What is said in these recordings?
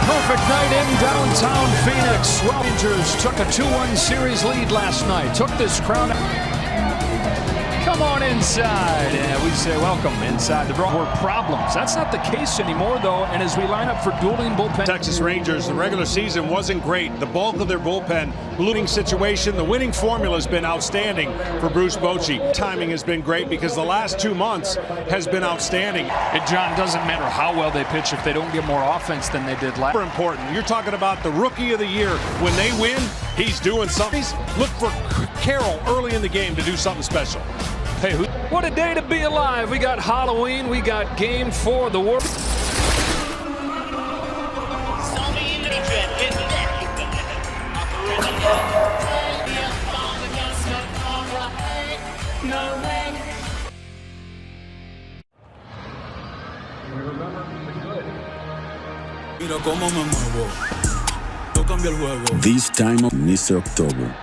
perfect night in downtown Phoenix. Rangers took a 2-1 series lead last night. Took this crowd. Come on inside. And we say welcome inside the Brewers. Problems. That's not the case anymore, though. And as we line up for dueling bullpen. Texas Rangers, the regular season wasn't great. The bulk of their bullpen, losing situation. The winning formula has been outstanding for Bruce Bochy. Timing has been great because the last 2 months has been outstanding. And John, doesn't matter how well they pitch if they don't get more offense than they did last. Super important. You're talking about the rookie of the year. When they win, he's doing something. Look for Carroll early in the game to do something special. Hey, what a day to be alive. We got Halloween. We got Game 4 of the World. This time of Mr. October.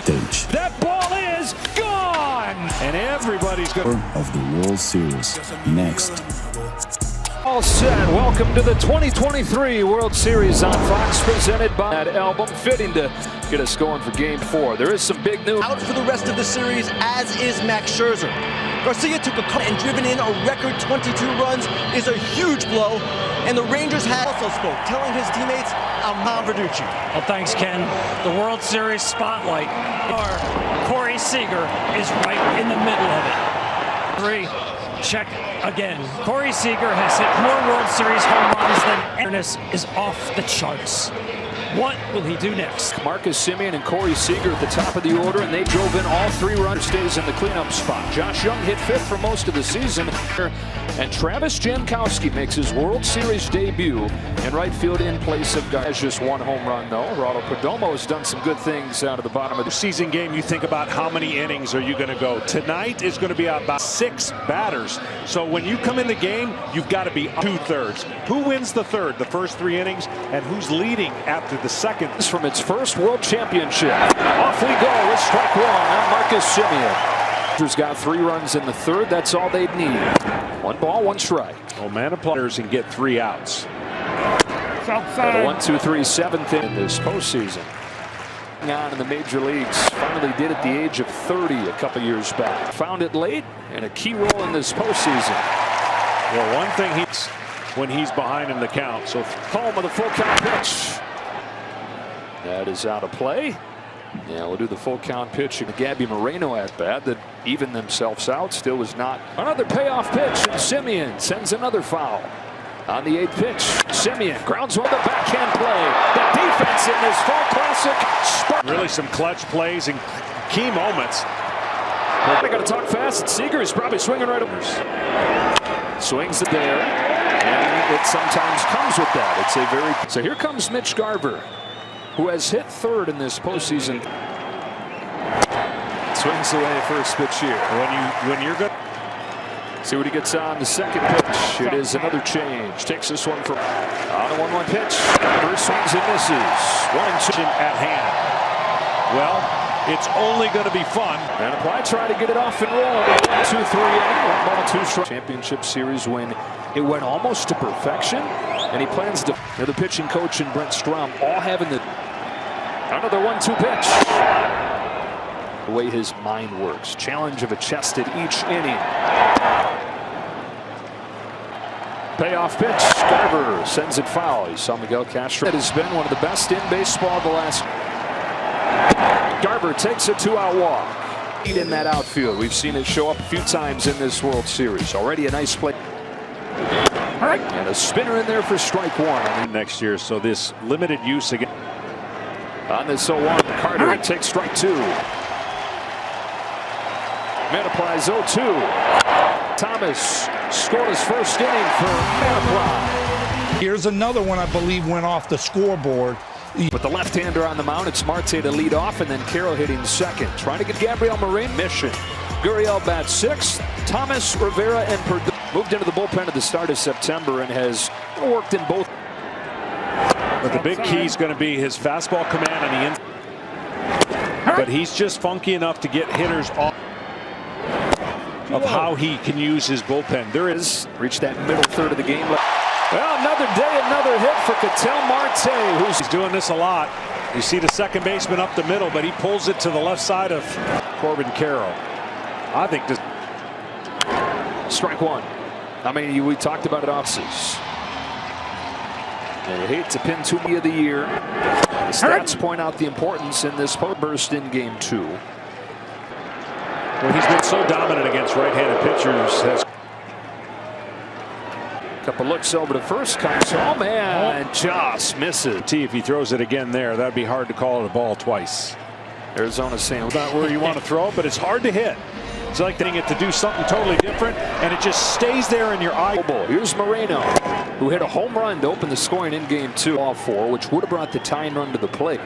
Stage. That ball is gone! And everybody's going of the World Series. Next. All set. Welcome to the 2023 World Series on Fox, presented by that album, fitting to get us going for Game 4. There is some big news. Out for the rest of the series, as is Max Scherzer. Garcia took a cut and driven in a record 22 runs is a huge blow. And the Rangers had also spoke, telling his teammates, I'm Tom Verducci. Well, thanks, Ken. The World Series spotlight. Corey Seager is right in the middle of it. 3, check again. Corey Seager has hit more World Series home runs than Ernest is off the charts. What will he do next? Marcus Semien and Corey Seager at the top of the order, and they drove in all 3 runs. Stays in the cleanup spot. Josh Young hit 5th for most of the season. And Travis Jankowski makes his World Series debut in right field in place of guys. Just 1 home run, though. Geraldo Perdomo has done some good things out of the bottom of the season game. You think about how many innings are you going to go. Tonight is going to be about 6 batters. So when you come in the game, you've got to be 2/3. Who wins the third, the first 3 innings, and who's leading after the second? This from its first World Championship. Off we go with strike 1 on Marcus Semien. Rangers got 3 runs in the third. That's all they'd need. 1 ball, 1 strike. Man of players and get 3 outs. The 1, 2, 3, 7th in this postseason. On in the major leagues. Finally did at the age of 30 a couple years back. Found it late and a key role in this postseason. Well, one thing when he's behind in the count. So home with a full count pitch. That is out of play. Yeah, we'll do the full count pitch. And Gabby Moreno at bat that evened themselves out. Still was not. Another payoff pitch. And Semien sends another foul. On the 8th pitch, Semien grounds one, the backhand play. The defense in this fall classic. Really some clutch plays and key moments. They got to talk fast. Seager is probably swinging right over. Swings it there. And it sometimes comes with that. It's a very. So here comes Mitch Garver, who has hit 3rd in this postseason. Swings away first pitch here. When you're good. See what he gets on the 2nd pitch. It is another change. Takes this one from on a 1-1 pitch. First swings and misses. 1-2 at hand. Well, it's only going to be fun. And apply, try to get it off and roll. 1, 2, 3, and 1 ball, 2 strikes. Championship series when it went almost to perfection. And he plans to. The pitching coach and Brent Strom all having the another 1-2 pitch. The way his mind works. Challenge of a chest at each inning. Payoff pitch. Garver sends it foul. He saw Miguel Castro. It has been one of the best in baseball the last. Garver takes a 2-out walk. In that outfield. We've seen it show up a few times in this World Series. Already a nice play. And a spinner in there for strike 1. Next year, so this limited use again. On this 0-1, Carter takes strike 2. Manaply's 0-2. Thomas scored his first inning for Manaply. Here's another one I believe went off the scoreboard. With the left-hander on the mound, it's Marte to lead off, and then Carroll hitting 2nd. Trying to get Gabriel Moreno. Mission. Gurriel bats 6th. Thomas, Rivera, and Perdue moved into the bullpen at the start of September and has worked in both. But the big key is going to be his fastball command on the inside. But he's just funky enough to get hitters off of how he can use his bullpen. There is reached that middle third of the game. Well, another day, another hit for Ketel Marte, He's doing this a lot. You see the second baseman up the middle, but he pulls it to the left side of Corbin Carroll. I think this. Strike one. I mean, we talked about it offseason. And you hate to pin too many of the year. The stats point out the importance in this burst in game 2. Well, he's been so dominant against right-handed pitchers. Couple looks over to first, comes home and just misses. If he throws it again there, that'd be hard to call it a ball twice. Arizona saying not where you want to throw it, but it's hard to hit. It's like getting it to do something totally different, and it just stays there in your eye. Here's Moreno, who hit a home run to open the scoring in game 2, ball 4, which would have brought the tying run to the plate.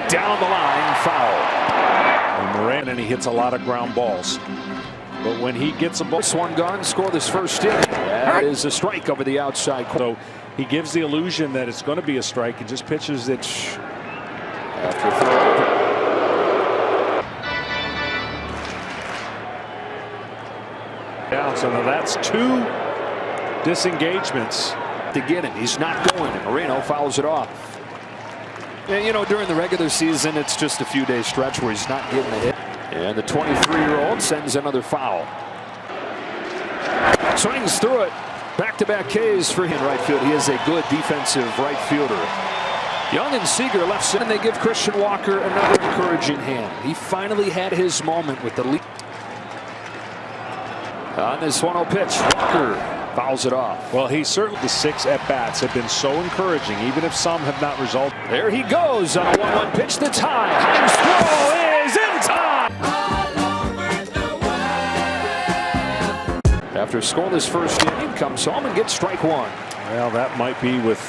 Down the line, foul. And Moreno, and he hits a lot of ground balls. But when he gets a ball, this one gone, score this first inning. That is a strike over the outside corner. So he gives the illusion that it's going to be a strike and just pitches it after throw. Down, so now that's 2 disengagements to get him. He's not going, and Moreno fouls it off. And, you know, during the regular season, it's just a few days stretch where he's not getting a hit. And the 23-year-old sends another foul. Swings through it. Back-to-back Ks for him right field. He is a good defensive right fielder. Young and Seager left center, and they give Christian Walker another encouraging hand. He finally had his moment with the lead. On this 1-0 pitch, Walker fouls it off. Well, he certainly, the 6 at-bats have been so encouraging, even if some have not resulted. There he goes on a 1-1 pitch that's high. Hines throw is in time. After scoreless first inning, comes home and gets strike 1. Well, that might be with.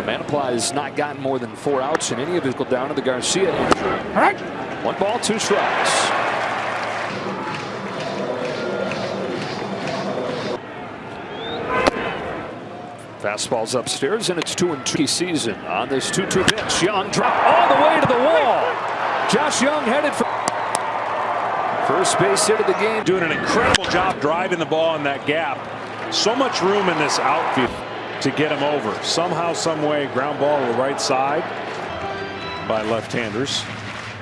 Manaply has not gotten more than 4 outs in any of his down to the Garcia injury. 1 ball, 2 strikes. Fastball's upstairs, and it's 2-2 season on this 2-2 pitch. Young drop all the way to the wall. Josh Young headed for first base hit of the game. Doing an incredible job driving the ball in that gap. So much room in this outfield to get him over. Somehow, some way, ground ball to the right side by left-handers.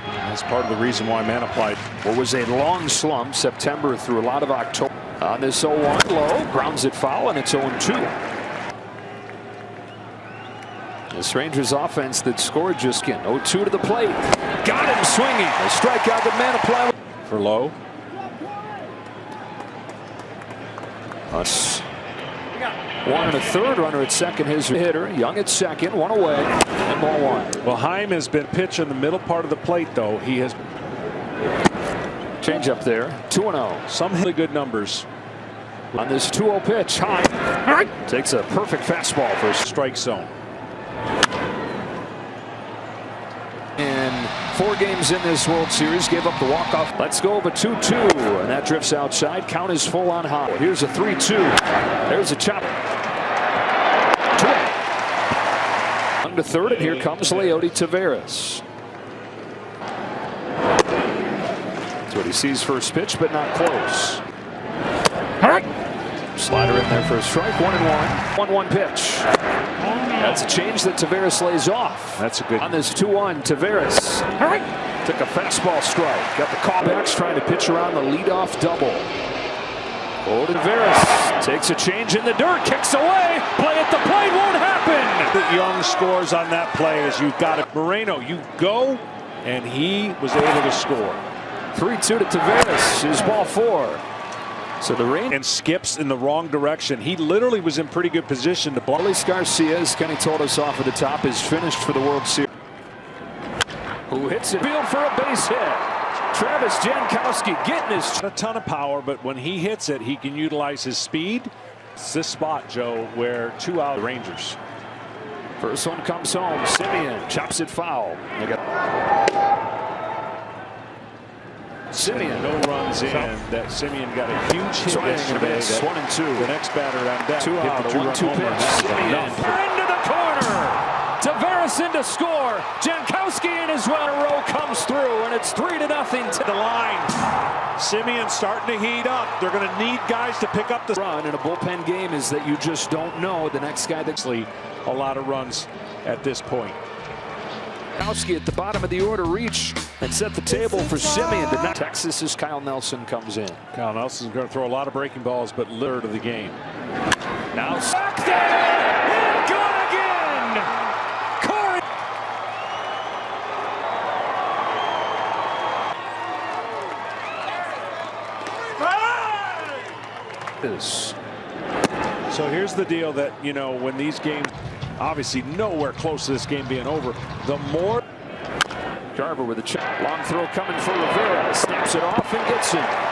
That's part of the reason why Manaply. What was a long slump September through a lot of October. On this 0-1 low, grounds it foul, and it's 0-2. This Rangers offense that scored just 0-2 to the plate. Got him swinging. A strikeout that Manaply for low. 1 1/3, runner at second, his hitter. Young at second, 1 away, and ball 1. Well, Heim has been pitched in the middle part of the plate, though. He has. Change up there, 2-0. Some really good numbers. On this 2-0 pitch, Heim takes a perfect fastball for a strike zone. In 4 games in this World Series, gave up the walk-off. Let's go over 2-2, and that drifts outside. Count is full on high. Here's a 3-2. There's a chop. 2 on to third, and here comes Leody Taveras. That's what he sees first pitch, but not close. Slider in there for a strike. 1-1. 1-1 pitch. That's a change that Taveras lays off. That's a good. On this 2-1, Taveras took a fastball strike. Got the callbacks trying to pitch around the leadoff double. Oh, Taveras takes a change in the dirt, kicks away. Play at the plate won't happen. The Young scores on that play as you've got it. Moreno, you go, and he was able to score. 3-2 to Taveras. His ball 4. So the rain and skips in the wrong direction. He literally was in pretty good position to block. Luis Garcia, as Kenny told us off at the top, is finished for the World Series. Who hits it field for a base hit. Travis Jankowski getting his. A ton of power, but when he hits it, he can utilize his speed. It's this spot, Joe, where 2 out the Rangers. First one comes home. Simeon chops it foul. They got Simeon. No runs in. That Simeon got a huge hit yesterday. 1 and 2. The next batter on deck. 2 out. 1-2 pitch. Simeon into the corner. Tavares in to score. Jankowski in as well. A row comes through, and it's 3-0 to The line. Simeon's starting to heat up. They're going to need guys to pick up the run in a bullpen game is that you just don't know the next guy that's a lot of runs at this point. Jankowski at the bottom of the order reach and set the table for Simeon. Texas as Kyle Nelson comes in. Kyle Nelson's going to throw a lot of breaking balls, but third of the game. Now back there and good again. Corey. So here's the deal that, you know, when these games, obviously nowhere close to this game being over, the more. Carver with a check. Long throw coming for Rivera. Snaps it off and gets in.